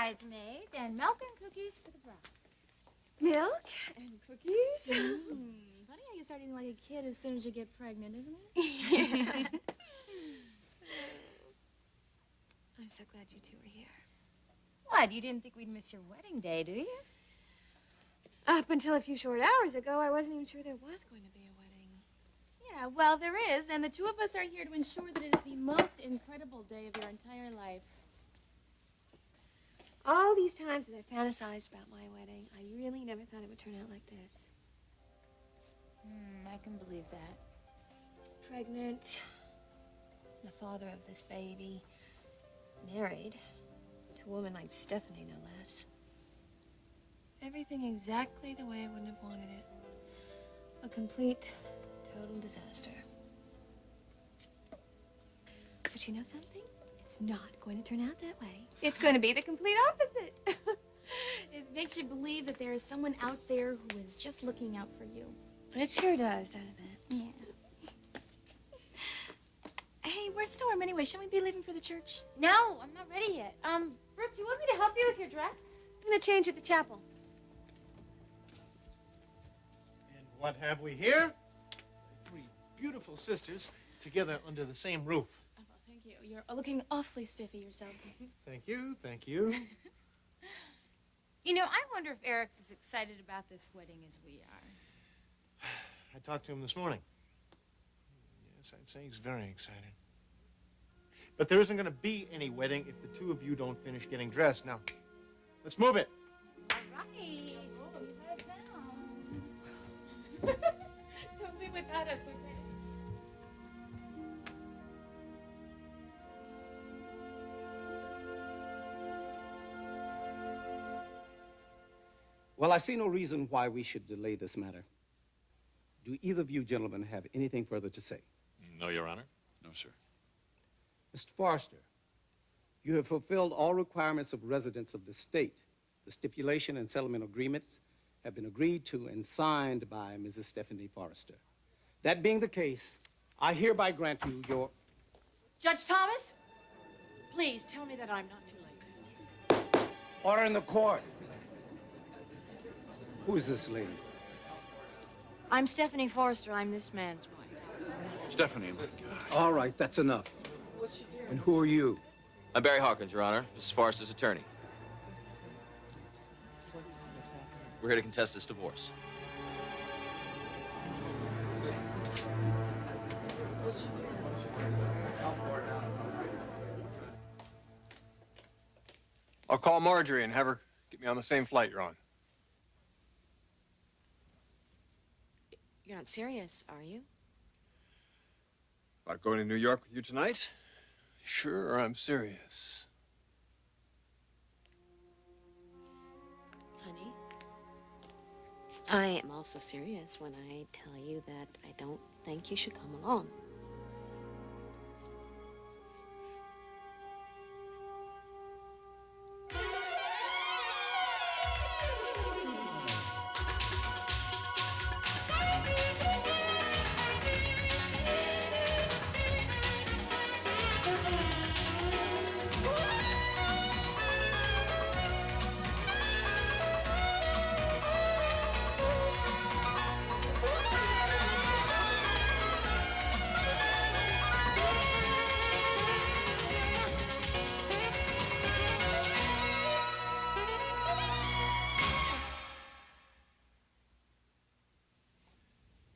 bridesmaids and milk and cookies for the bride. Milk and cookies? Funny how you start eating like a kid as soon as you get pregnant, isn't it? Yeah. I'm so glad you two are here. What, you didn't think we'd miss your wedding day, do you? Up until a few short hours ago, I wasn't even sure there was going to be a wedding. Yeah, well, there is, and the two of us are here to ensure that it is the most incredible day of your entire life. All these times that I fantasized about my wedding, I really never thought it would turn out like this. I can believe that. Pregnant, the father of this baby, married to a woman like Stephanie, no less. Everything exactly the way I wouldn't have wanted it. A complete, total disaster. But you know something? It's not going to turn out that way. It's going to be the complete opposite. It makes you believe that there is someone out there who is just looking out for you. It sure does, doesn't it? Yeah. Hey, where's Storm anyway? Shouldn't we be leaving for the church? No, I'm not ready yet. Brooke, do you want me to help you with your dress? I'm going to change at the chapel. And what have we here? Three beautiful sisters together under the same roof. Oh, well, thank you. You're looking awfully spiffy yourselves. Thank you, thank you. You know, I wonder if Eric's as excited about this wedding as we are. I talked to him this morning. Yes, I'd say he's very excited. But there isn't going to be any wedding if the two of you don't finish getting dressed. Now, let's move it. All right. Oh, you head down. Don't be without us, okay? Well, I see no reason why we should delay this matter. Do either of you gentlemen have anything further to say? No, Your Honor. No, sir. Mr. Forrester, you have fulfilled all requirements of residents of the state. The stipulation and settlement agreements have been agreed to and signed by Mrs. Stephanie Forrester. That being the case, I hereby grant you your... Judge Thomas, please tell me that I'm not too late. Order in the court. Who is this lady? I'm Stephanie Forrester. I'm this man's wife. Stephanie, my God. All right, that's enough. And who are you? I'm Barry Hawkins, Your Honor, Mrs. Forrester's attorney. We're here to contest this divorce. I'll call Marjorie and have her get me on the same flight you're on. You're not serious, are you? About going to New York with you tonight? Sure, I'm serious. Honey, I am also serious when I tell you that I don't think you should come along.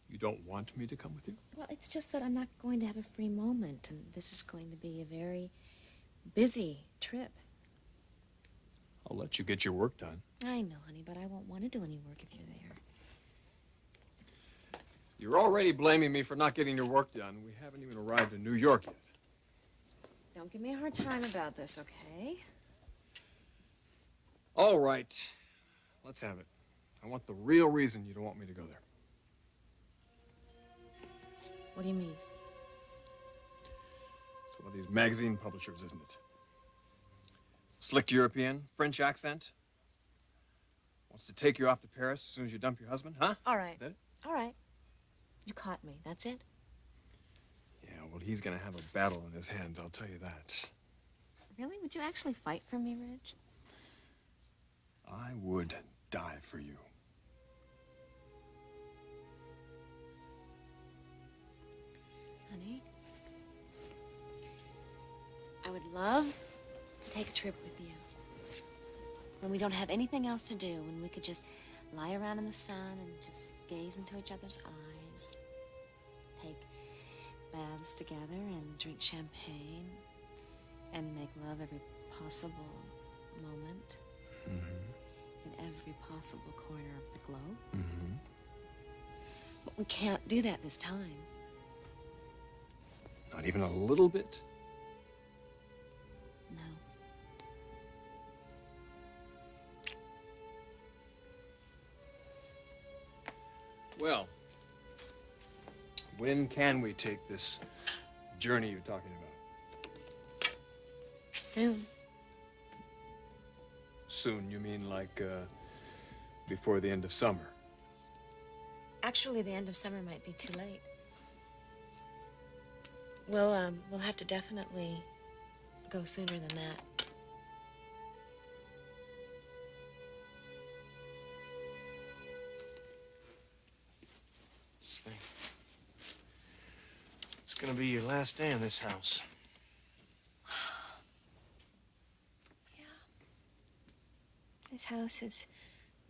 You don't want me to come with you? Well, it's just that I'm not going to have a free moment, and this is going to be a very busy trip. I'll let you get your work done. I know, honey, but I won't want to do any work if you're there. You're already blaming me for not getting your work done. We haven't even arrived in New York yet. Don't give me a hard time about this, okay? All right. Let's have it. I want the real reason you don't want me to go there. What do you mean? It's one of these magazine publishers, isn't it? Slick European, French accent. Wants to take you off to Paris as soon as you dump your husband, huh? All right. Is that it? All right. You caught me. That's it? Yeah, well, he's gonna have a battle on his hands, I'll tell you that. Really? Would you actually fight for me, Reg? I would die for you. Honey, I would love to take a trip with you. When we don't have anything else to do, when we could just lie around in the sun and just gaze into each other's eyes, take baths together and drink champagne and make love every possible moment in every possible corner of the globe. But we can't do that this time. Not even a little bit? No. Well, when can we take this journey you're talking about? Soon. Soon, you mean like, before the end of summer? Actually, the end of summer might be too late. We'll have to definitely go sooner than that. Just think. It's gonna be your last day in this house. Yeah. This house has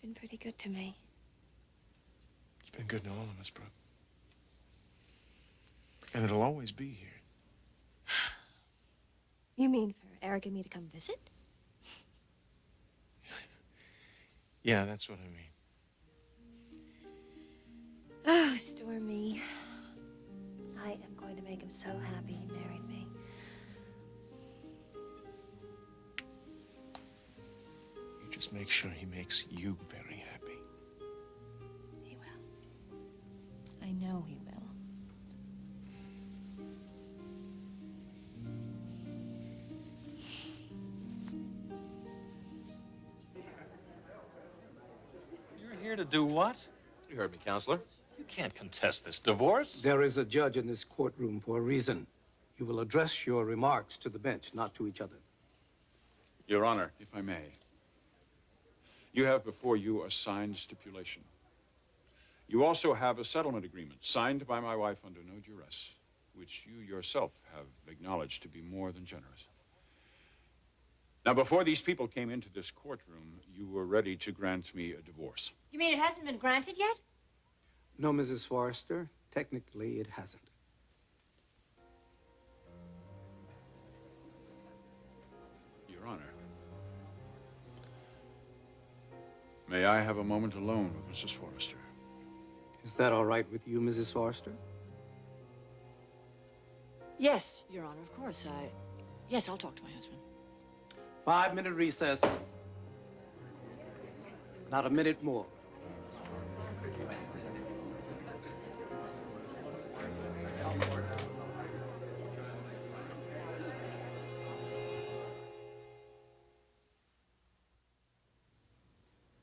been pretty good to me. It's been good to all of us, Brooke. And it'll always be here. You mean for Eric and me to come visit? Yeah, that's what I mean. Oh, Stormy. I am going to make him so happy he married me. You just make sure he makes you very happy. He will. I know he will. You're here to do what? You heard me, counselor. You can't contest this divorce. There is a judge in this courtroom for a reason. You will address your remarks to the bench, not to each other. Your Honor, if I may, you have before you a signed stipulation. You also have a settlement agreement signed by my wife under no duress, which you yourself have acknowledged to be more than generous. Now, before these people came into this courtroom, you were ready to grant me a divorce. You mean it hasn't been granted yet? No, Mrs. Forrester, technically it hasn't. Your Honor, may I have a moment alone with Mrs. Forrester? Is that all right with you, Mrs. Forrester? Yes, Your Honor, of course. Yes, I'll talk to my husband. 5-minute recess. Not a minute more.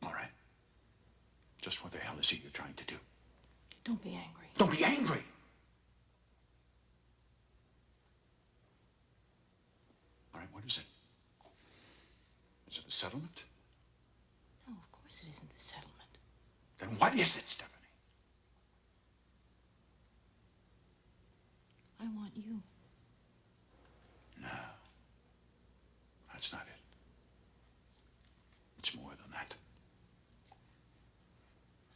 All right. Just what the hell is it you're trying to do? Don't be angry. Don't be angry! All right, what is it? Is it the settlement? No, of course it isn't the settlement. Then what is it, Stephanie? I want you. No. That's not it. It's more than that.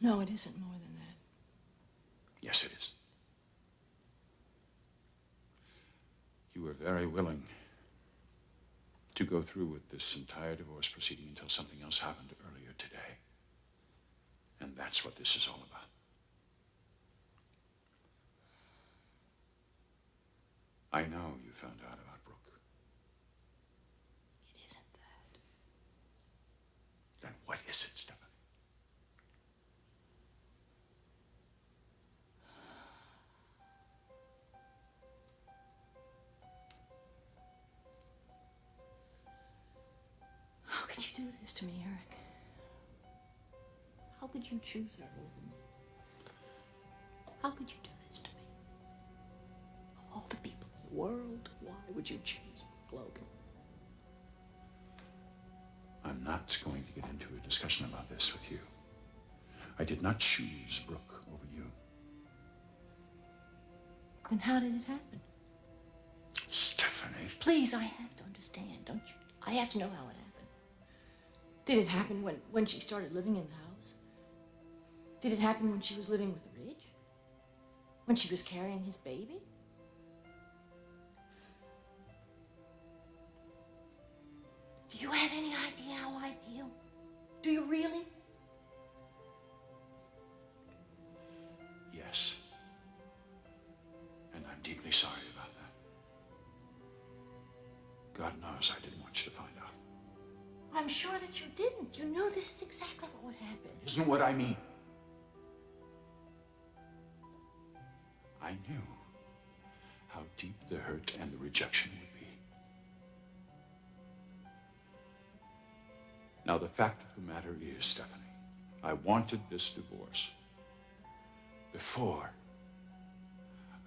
No, it isn't more than that. Yes, it is. You were very willing to go through with this entire divorce proceeding until something else happened earlier today. And that's what this is all about. I know you found out about Brooke. It isn't that. Then what is it, Stephanie? How could you do this to me, Eric? How could you choose her over me? How could you do this to me? Of all the people in the world, why would you choose Brooke Logan? I'm not going to get into a discussion about this with you. I did not choose Brooke over you. Then how did it happen? Stephanie. Please, I have to understand, don't you? I have to know how it happened. Did it happen when she started living in the house? Did it happen when she was living with Ridge? When she was carrying his baby? Do you have any idea how I feel? Do you really? Yes. And I'm deeply sorry about that. God knows I didn't want you to find out. I'm sure that you didn't. You knew this is exactly what would happen. Isn't what I mean. I knew how deep the hurt and the rejection would be. Now, the fact of the matter is, Stephanie, I wanted this divorce before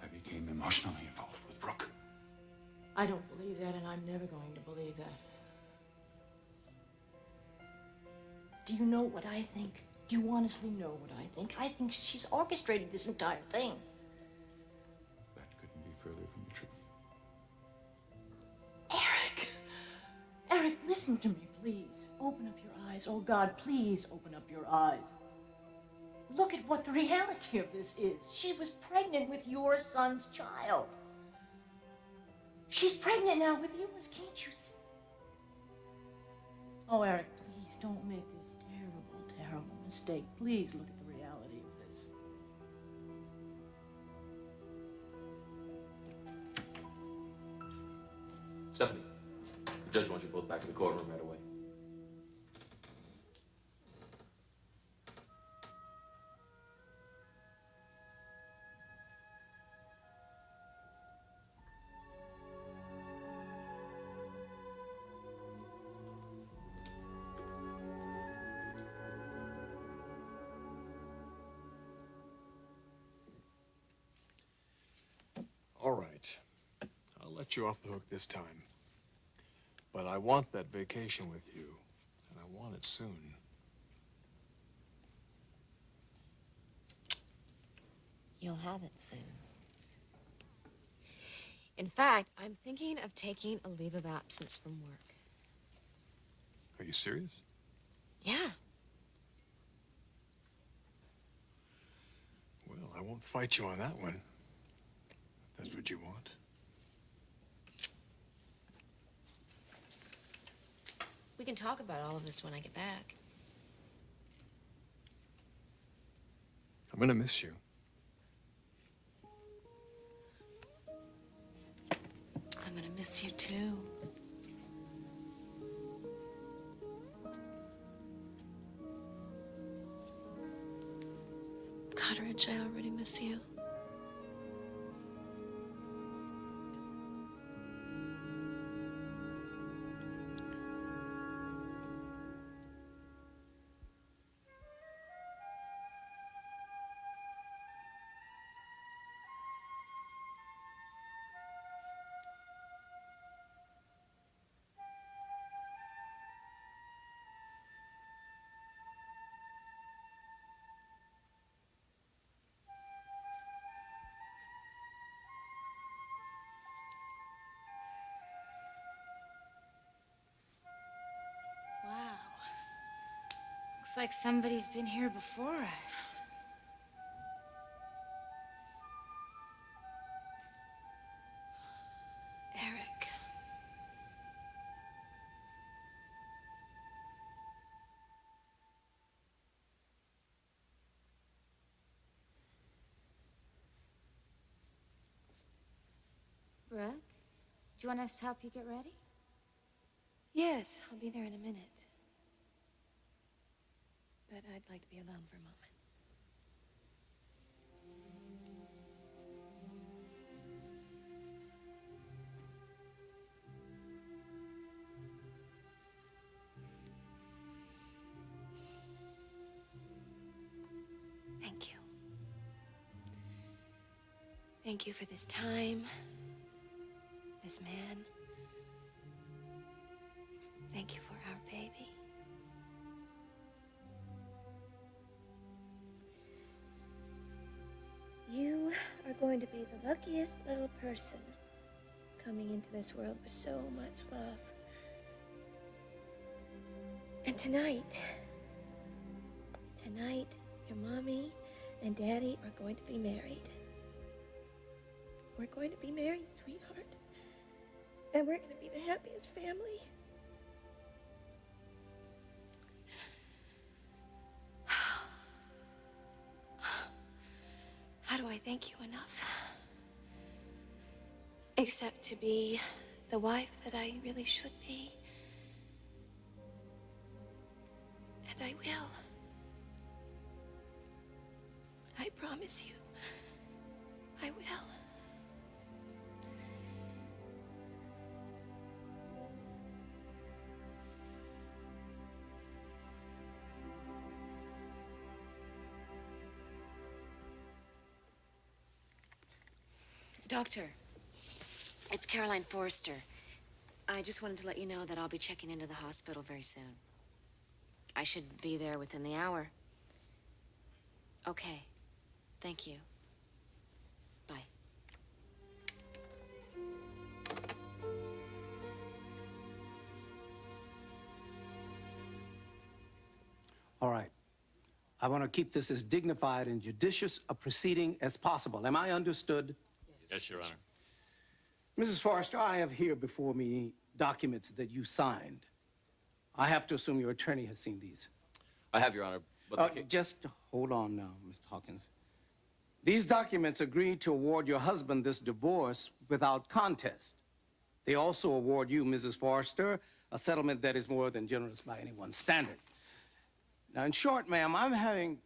I became emotionally involved with Brooke. I don't believe that, and I'm never going to believe that. Do you know what I think? Do you honestly know what I think? I think she's orchestrated this entire thing. That couldn't be further from the truth. Eric! Eric, listen to me, please. Open up your eyes. Oh, God, please open up your eyes. Look at what the reality of this is. She was pregnant with your son's child. She's pregnant now with yours, can't you see? Oh, Eric, please don't make this terrible, terrible mistake. Please look at the reality of this. Stephanie, the judge wants you both back in the courtroom right away. All right. I'll let you off the hook this time. But I want that vacation with you, and I want it soon. You'll have it soon. In fact, I'm thinking of taking a leave of absence from work. Are you serious? Yeah. Well, I won't fight you on that one. If that's what you want. We can talk about all of this when I get back. I'm gonna miss you. I'm gonna miss you too. Cotteridge, I already miss you. Wow. Looks like somebody's been here before us. Eric. Brooke, do you want us to help you get ready? Yes, I'll be there in a minute. But I'd like to be alone for a moment. Thank you. Thank you for this time, this man. Thank you for our baby. going to be the luckiest little person coming into this world with so much love. And tonight, your mommy and daddy are going to be married. We're going to be married, sweetheart. And we're going to be the happiest family. How do I thank you enough? Except to be the wife that I really should be. And I will. I promise you, I will. Doctor, it's Caroline Forrester. I just wanted to let you know that I'll be checking into the hospital very soon. I should be there within the hour. Okay. Thank you. Bye. All right. I want to keep this as dignified and judicious a proceeding as possible. Am I understood? Yes, Your Honor. Mrs. Forrester, I have here before me documents that you signed. I have to assume your attorney has seen these. I have, Your Honor, but just hold on now, Mr. Hawkins. These documents agree to award your husband this divorce without contest. They also award you, Mrs. Forrester, a settlement that is more than generous by anyone's standard. Now, in short, ma'am, I'm having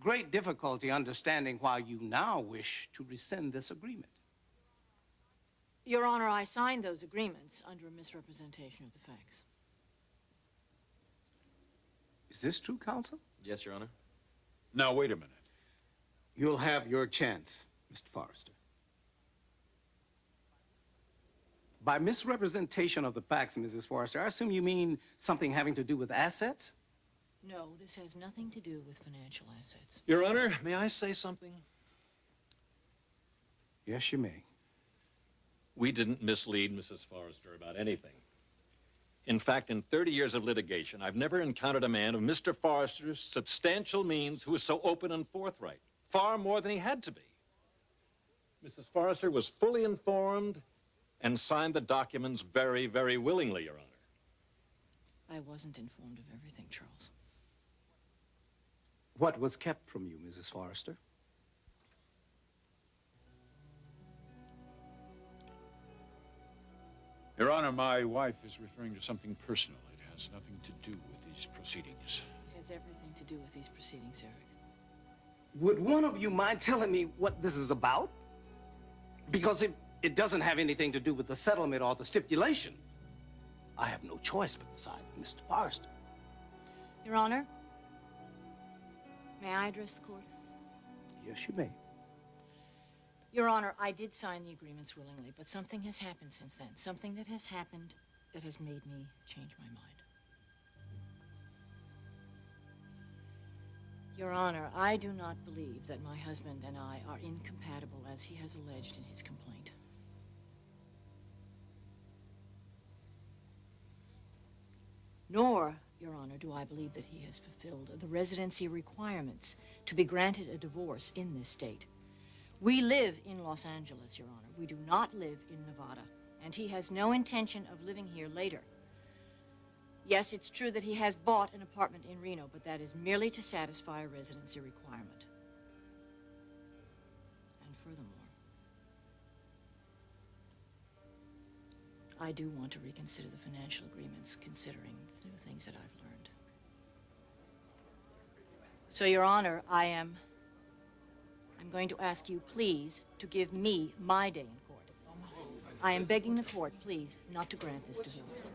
great difficulty understanding why you now wish to rescind this agreement. Your Honor, I signed those agreements under a misrepresentation of the facts. Is this true, counsel? yes, Your Honor. Now, wait a minute. You'll have your chance, Mr. Forrester. By misrepresentation of the facts, Mrs. Forrester, I assume you mean something having to do with assets? No, this has nothing to do with financial assets. Your Honor, may I say something? Yes, you may. We didn't mislead Mrs. Forrester about anything. In fact, in 30 years of litigation, I've never encountered a man of Mr. Forrester's substantial means who was so open and forthright, far more than he had to be. Mrs. Forrester was fully informed and signed the documents very, very willingly, Your Honor. I wasn't informed of everything, Charles. What was kept from you, Mrs. Forrester? Your Honor, my wife is referring to something personal. It has nothing to do with these proceedings. It has everything to do with these proceedings, Eric. Would one of you mind telling me what this is about? Because it doesn't have anything to do with the settlement or the stipulation. I have no choice but to side with Mr. Forrester. Your Honor, may I address the court? Yes, you may. Your Honor, I did sign the agreements willingly, but something has happened since then. Something that has happened that has made me change my mind. Your Honor, I do not believe that my husband and I are incompatible as he has alleged in his complaint. Nor, Your Honor, do I believe that he has fulfilled the residency requirements to be granted a divorce in this state. We live in Los Angeles, Your Honor. We do not live in Nevada, and he has no intention of living here later. Yes, it's true that he has bought an apartment in Reno, but that is merely to satisfy a residency requirement. And furthermore, I do want to reconsider the financial agreements, considering the new things that I've learned. So, Your Honor, I'm going to ask you, please, to give me my day in court. I am begging the court, please, not to grant this divorce.